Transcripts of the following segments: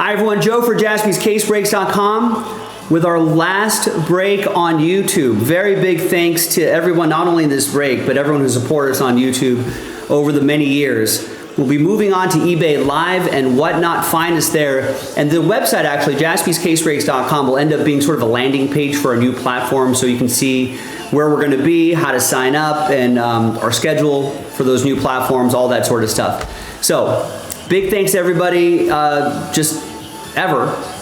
Hi everyone, Joe for jaspyscasebreaks.com with our last break on YouTube. Very big thanks to everyone, not only in this break, but everyone who supported us on YouTube over the many years. We'll be moving on to eBay Live and whatnot. Find us there. And the website, actually, jaspyscasebreaks.com, will end up being sort of a landing page for our new platform, so you can see where we're going to be, how to sign up, and our schedule for those new platforms, all that sort of stuff. So, big thanks to everybody, just ever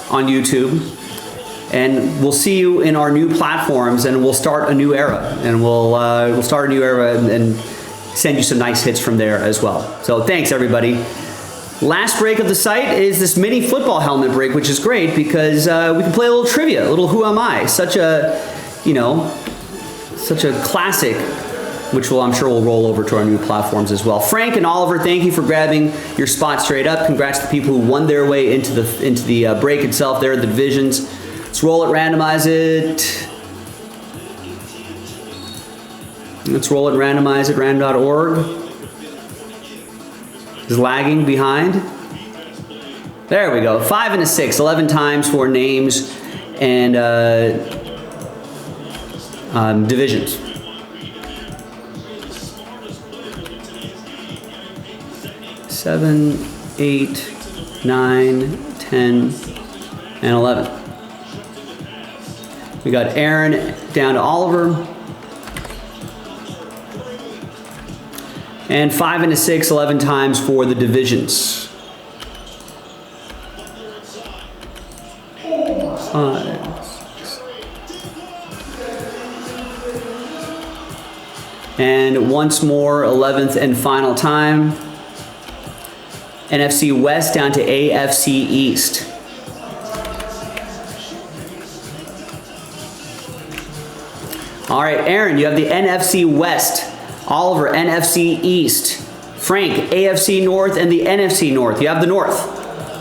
on YouTube. And we'll see you in our new platforms, and we'll start a new era. And we'll start a new era and send you some nice hits from there as well. So thanks everybody. Last break of the site is this mini football helmet break, which is great because we can play a little trivia, a little Who Am I? Such a, such a classic, which I'm sure will roll over to our new platforms as well. Frank and Oliver, thank you for grabbing your spot straight up. Congrats to the people who won their way into the break itself there, the divisions. Let's roll it, randomize it. Let's roll it, randomize it, random.org. Is lagging behind. There we go. 5 and a 6, 11 times for names and divisions. Seven, 8, 9, 10, and 11. We got Aaron down to Oliver. And 5 and a 6, 11 times for the divisions. 5, 6. And once more, 11th and final time. NFC West down to AFC East. All right, Aaron, you have the NFC West. Oliver, NFC East. Frank, AFC North and the NFC North. You have the North.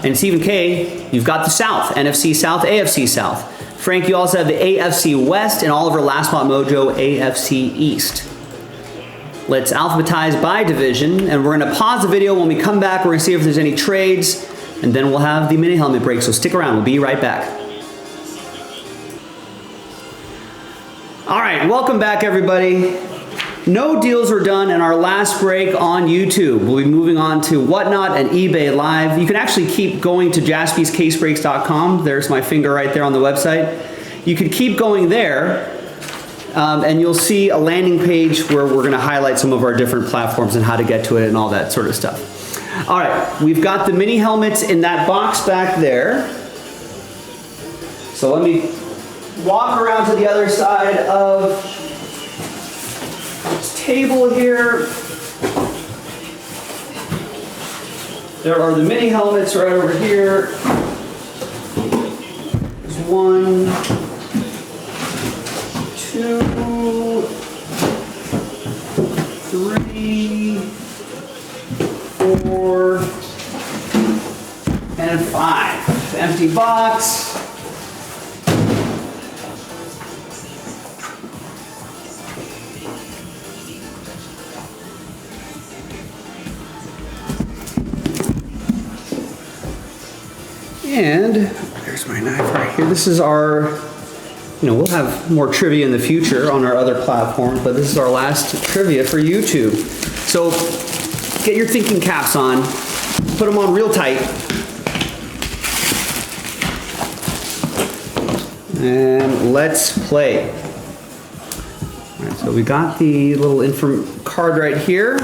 And Stephen K, you've got the South. NFC South, AFC South. Frank, you also have the AFC West, and Oliver, Last Spot Mojo, AFC East. Let's alphabetize by division, and we're going to pause the video. When we come back, we're going to see if there's any trades, and then we'll have the mini helmet break, so stick around. We'll be right back. All right, welcome back, everybody. No deals were done in our last break on YouTube. We'll be moving on to Whatnot and eBay Live. You can actually keep going to jaspyscasebreaks.com. There's my finger right there on the website. You can keep going there, and you'll see a landing page where we're going to highlight some of our different platforms and how to get to it and all that sort of stuff. All right, we've got the mini helmets in that box back there. So let me walk around to the other side of table here. There are the mini helmets right over here. There's 1, 2, 3, 4, and 5. Empty box. And there's my knife right here. This is our, we'll have more trivia in the future on our other platforms, but this is our last trivia for YouTube. So get your thinking caps on, put them on real tight. And let's play. All right, so we got the little info card right here.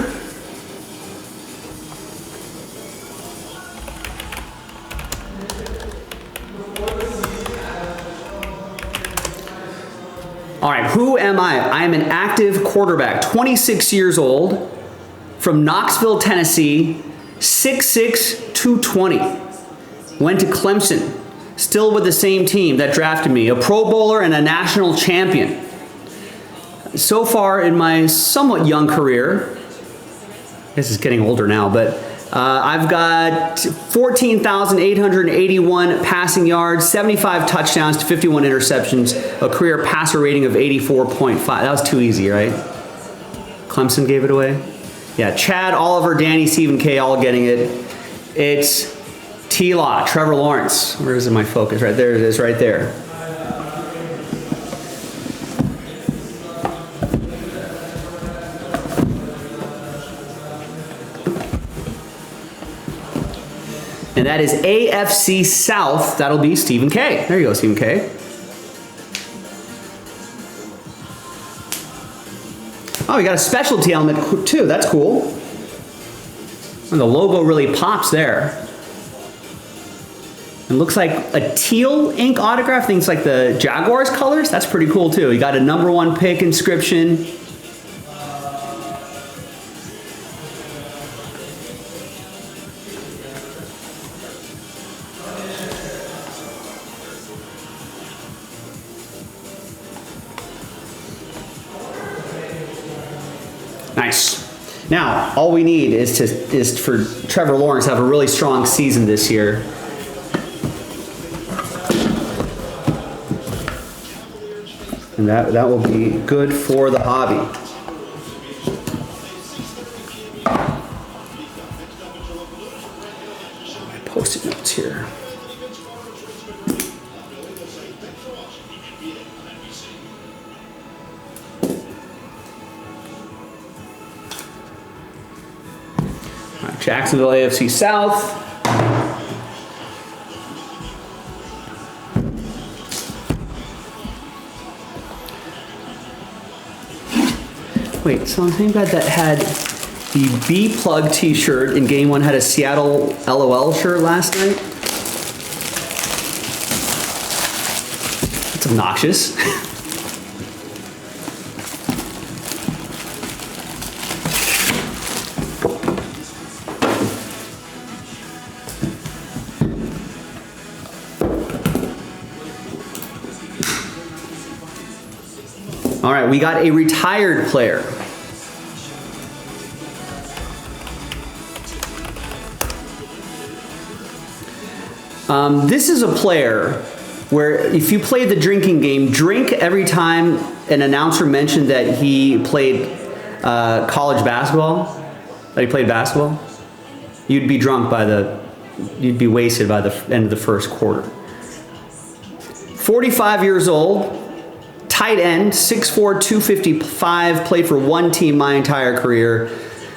All right, who am I? I am an active quarterback, 26 years old, from Knoxville, Tennessee, 6'6", 220. Went to Clemson, still with the same team that drafted me, a Pro Bowler and a national champion. So far in my somewhat young career, I guess it's getting older now, but I've got 14,881 passing yards, 75 touchdowns to 51 interceptions, a career passer rating of 84.5. That was too easy, right? Clemson gave it away. Yeah, Chad, Oliver, Danny, Stephen K, all getting it. It's T-Law, Trevor Lawrence. Where is my focus? Right there it is, right there. And that is AFC South. That'll be Stephen K. There you go, Stephen K. Oh, you got a specialty element too. That's cool. And the logo really pops there. It looks like a teal ink autograph. Things like the Jaguars colors. That's pretty cool too. You got a #1 pick inscription. Nice. Now, all we need is for Trevor Lawrence to have a really strong season this year. And that will be good for the hobby. My post-it notes here. Jacksonville AFC South. Wait, so I'm thinking about that had the B-Plug t-shirt in game 1 had a Seattle LOL shirt last night. That's obnoxious. All right, we got a retired player. This is a player where if you play the drinking game, drink every time an announcer mentioned that he played college basketball, that he played basketball. You'd be drunk you'd be wasted by the end of the first quarter. 45 years old. Tight end, 6'4", 255, played for one team my entire career.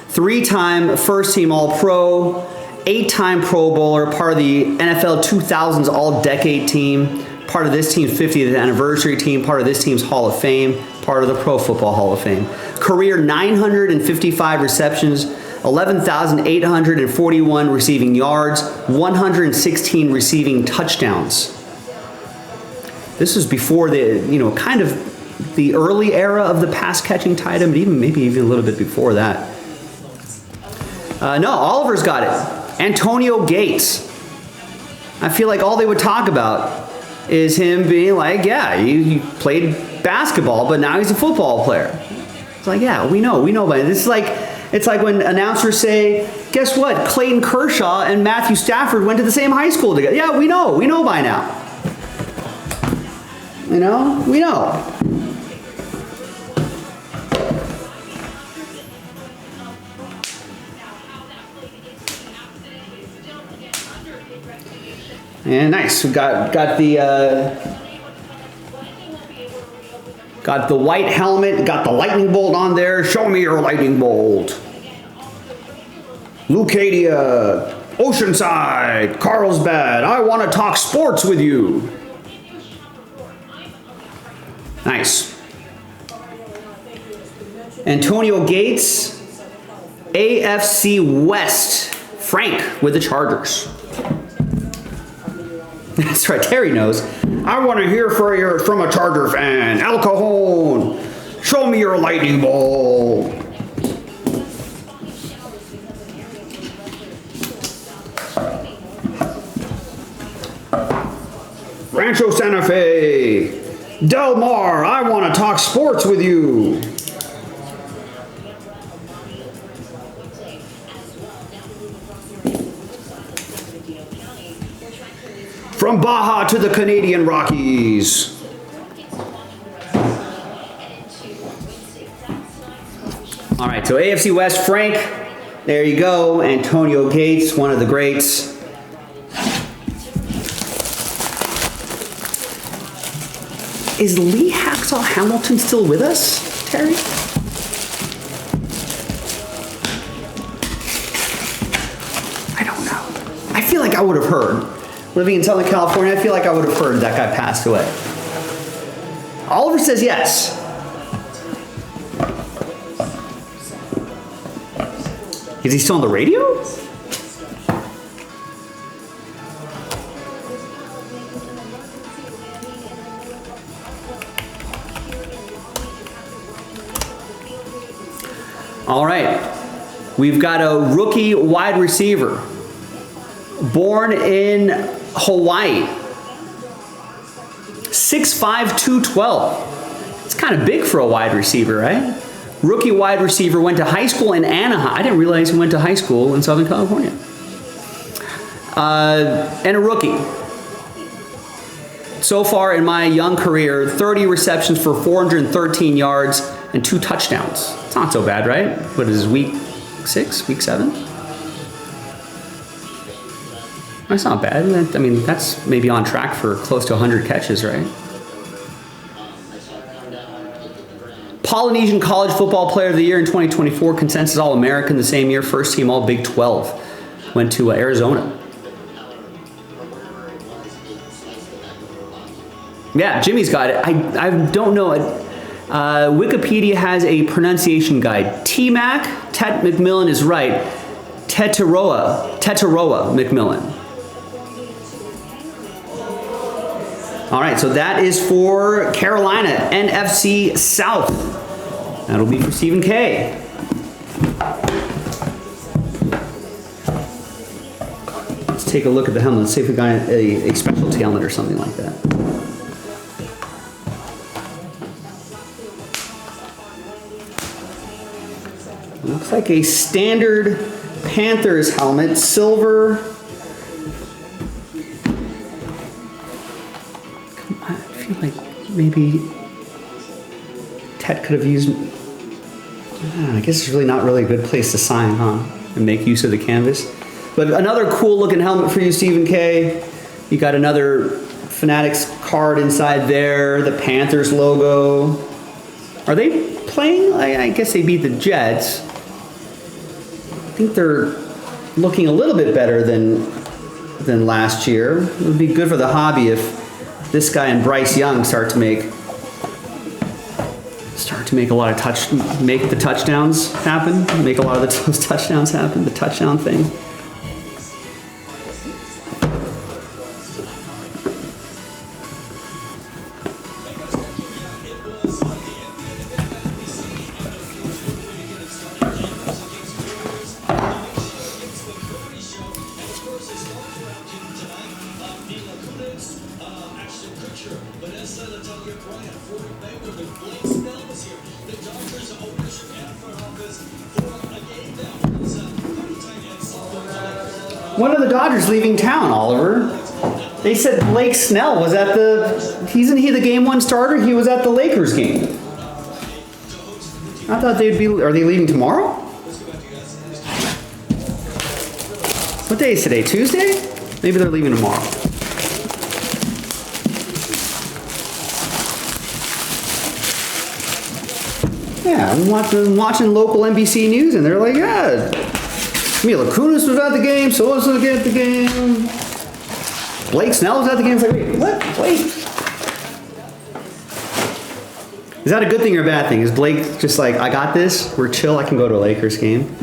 3-time first team All-Pro, 8-time Pro Bowler, part of the NFL 2000s All-Decade team, part of this team's 50th anniversary team, part of this team's Hall of Fame, part of the Pro Football Hall of Fame. Career 955 receptions, 11,841 receiving yards, 116 receiving touchdowns. This was before the, kind of the early era of the pass catching tight end, but maybe even a little bit before that. No, Oliver's got it. Antonio Gates. I feel like all they would talk about is him being like, yeah, he played basketball, but now he's a football player. It's like, yeah, we know about it. It's like when announcers say, guess what? Clayton Kershaw and Matthew Stafford went to the same high school together. Yeah, we know by now. We know. And nice. We got the white helmet, got the lightning bolt on there. Show me your lightning bolt. Lucadia, Oceanside, Carlsbad. I want to talk sports with you. Nice. Antonio Gates, AFC West, Frank with the Chargers. That's right, Terry knows. I want to hear from a Charger fan. El Cajon, show me your lightning bolt. Rancho Santa Fe, Del Mar, I want to talk sports with you. From Baja to the Canadian Rockies. All right, so AFC West, Frank, there you go. Antonio Gates, one of the greats. Is Lee Hacksaw Hamilton still with us, Terry? I don't know. I feel like I would have heard. Living in Southern California, I feel like I would have heard that guy passed away. Oliver says yes. Is he still on the radio? All right. We've got a rookie wide receiver. Born in Hawaii. 6'5", 212. It's kind of big for a wide receiver, right? Rookie wide receiver, went to high school in Anaheim. I didn't realize he went to high school in Southern California. And a rookie. So far in my young career, 30 receptions for 413 yards and 2 touchdowns. It's not so bad, right? What is this, week 6, week 7? That's not bad. I mean, that's maybe on track for close to 100 catches, right? Polynesian College Football Player of the Year in 2024, consensus All-American the same year, first team All Big 12. Went to Arizona. Yeah, Jimmy's got it. I don't know. Wikipedia has a pronunciation guide. T-Mac, Tet McMillan is right. Tetaroa McMillan. All right, so that is for Carolina, NFC South. That'll be for Stephen K. Let's take a look at the helmet. Let's see if we got a specialty helmet or something like that. Looks like a standard Panthers helmet, silver. I feel like maybe Tet could have used. I guess it's really not really a good place to sign, huh? And make use of the canvas. But another cool looking helmet for you, Stephen K. You got another Fanatics card inside there, the Panthers logo. Are they playing? I guess they beat the Jets. I think they're looking a little bit better than last year. It would be good for the hobby if this guy and Bryce Young start to make a lot of make the touchdowns happen, make a lot of those touchdowns happen, the touchdown thing. When are the Dodgers leaving town, Oliver? They said Blake Snell was at isn't he the game 1 starter? He was at the Lakers game. I thought are they leaving tomorrow? What day is today, Tuesday? Maybe they're leaving tomorrow. Yeah, I'm watching local NBC News and they're like, yeah, Mila Kunis was at the game, so was at the game. Blake Snell was at the game. It's like, wait, what? Blake? Is that a good thing or a bad thing? Is Blake just like, I got this, we're chill, I can go to a Lakers game.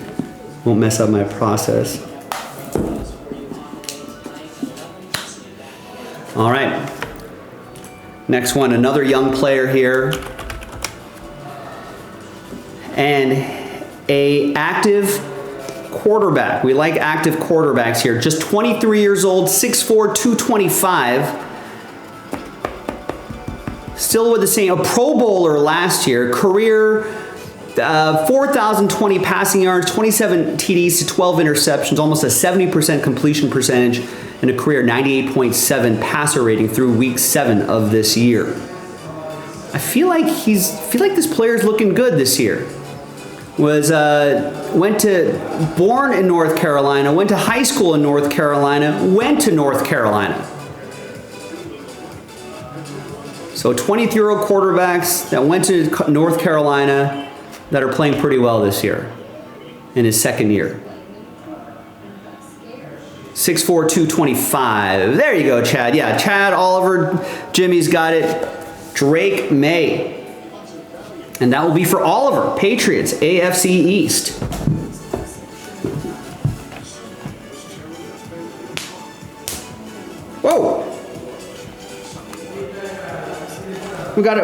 Won't mess up my process. All right. Next one, another young player here. And a active quarterback. We like active quarterbacks here. Just 23 years old, 6'4", 225. Still with the same, a Pro Bowler last year. Career 4,020 passing yards, 27 TDs to 12 interceptions, almost a 70% completion percentage, and a career 98.7 passer rating through week 7 of this year. I feel like this player's looking good this year. Born in North Carolina, went to high school in North Carolina, went to North Carolina. So 20th-year-old quarterbacks that went to North Carolina that are playing pretty well this year in his second year. 6'4", 225. There you go, Chad. Yeah, Chad, Oliver, Jimmy's got it. Drake May. And that will be for Oliver. Patriots, AFC East. Whoa. We got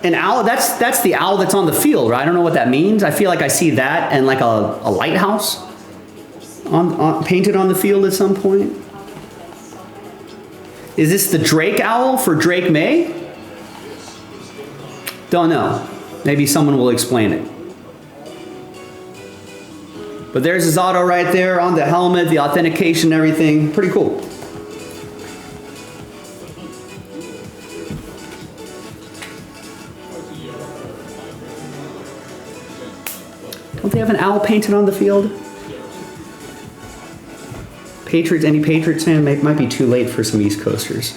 an owl. That's the owl that's on the field, right? I don't know what that means. I feel like I see that and like a lighthouse painted on the field at some point. Is this the Drake owl for Drake May? Don't know. Maybe someone will explain it. But there's his auto right there on the helmet, the authentication, everything. Pretty cool. Don't they have an owl painted on the field? Patriots, any Patriots fan? Might be too late for some East Coasters.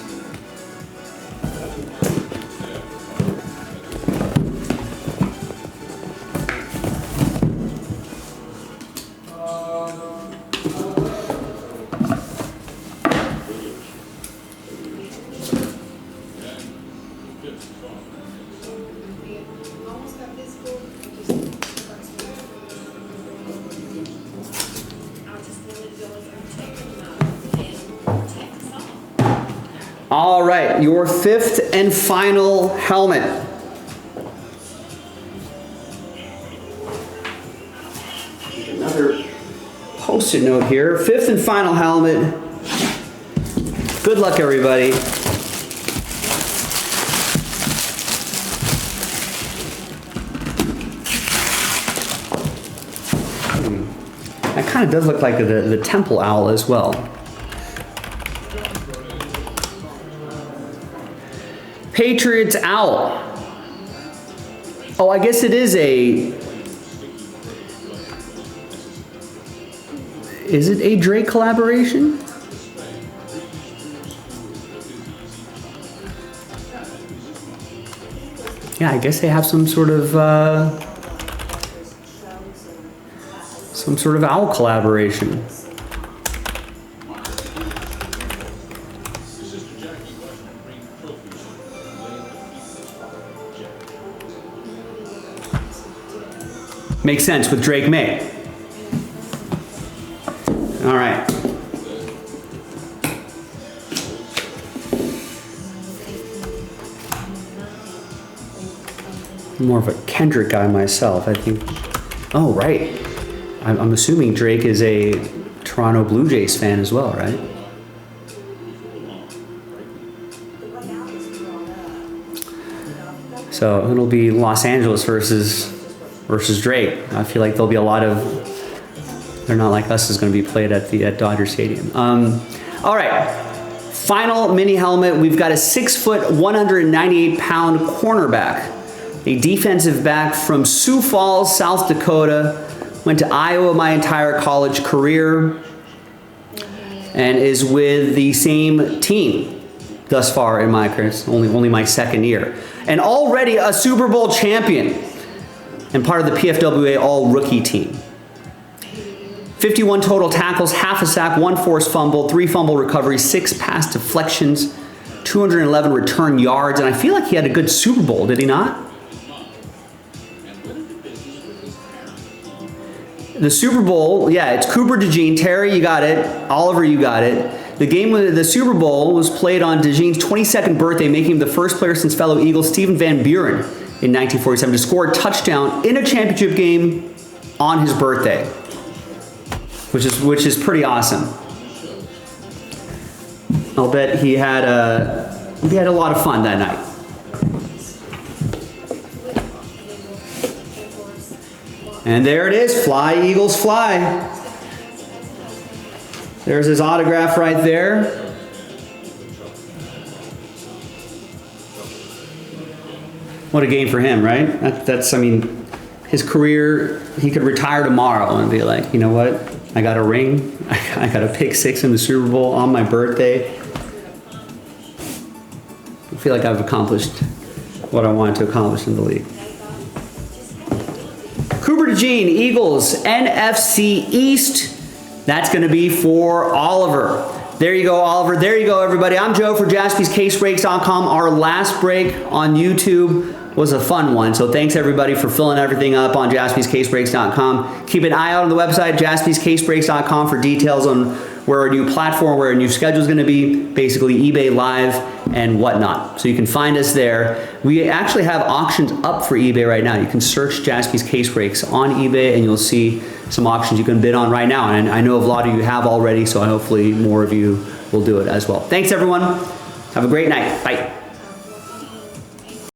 All right, your fifth and final helmet. Another post-it note here. Fifth and final helmet. Good luck, everybody. That kind of does look like the temple owl as well. Patriots owl. Oh, I guess it is is it a Drake collaboration? Yeah, I guess they have some sort of owl collaboration. Makes sense with Drake May. All right. I'm more of a Kendrick guy myself, I think. Oh, right. I'm assuming Drake is a Toronto Blue Jays fan as well, right? So it'll be Los Angeles versus Drake. I feel like there'll be a lot of They're Not Like Us is going to be played at Dodger Stadium. All right, final mini helmet. We've got a 6', 198-pound cornerback, a defensive back from Sioux Falls, South Dakota. Went to Iowa my entire college career and is with the same team thus far in my career. It's only my second year. And already a Super Bowl champion and part of the PFWA All-Rookie team. 51 total tackles, half a sack, 1 forced fumble, 3 fumble recoveries, 6 pass deflections, 211 return yards, and I feel like he had a good Super Bowl, did he not? The Super Bowl, yeah, it's Cooper DeJean. Terry, you got it. Oliver, you got it. The Super Bowl was played on DeJean's 22nd birthday, making him the first player since fellow Eagle Stephen Van Buren in 1947 to score a touchdown in a championship game on his birthday, which is pretty awesome. I'll bet he had a lot of fun that night. And there it is, Fly, Eagles, Fly. There's his autograph right there. What a game for him, right? I mean, his career, he could retire tomorrow and be like, you know what? I got a ring. I got a pick 6 in the Super Bowl on my birthday. I feel like I've accomplished what I wanted to accomplish in the league. Cooper DeJean, Eagles, NFC East. That's going to be for Oliver. There you go, Oliver. There you go, everybody. I'm Joe for JaspysCaseBreaks.com. Our last break on YouTube was a fun one, so thanks everybody for filling everything up on JaspysCaseBreaks.com. Keep an eye out on the website, JaspysCaseBreaks.com, for details on where our new platform, where our new schedule is going to be, basically eBay Live and whatnot. So you can find us there. We actually have auctions up for eBay right now. You can search Jaspy's Case Breaks on eBay and you'll see some auctions you can bid on right now. And I know a lot of you have already, so hopefully more of you will do it as well. Thanks everyone. Have a great night. Bye.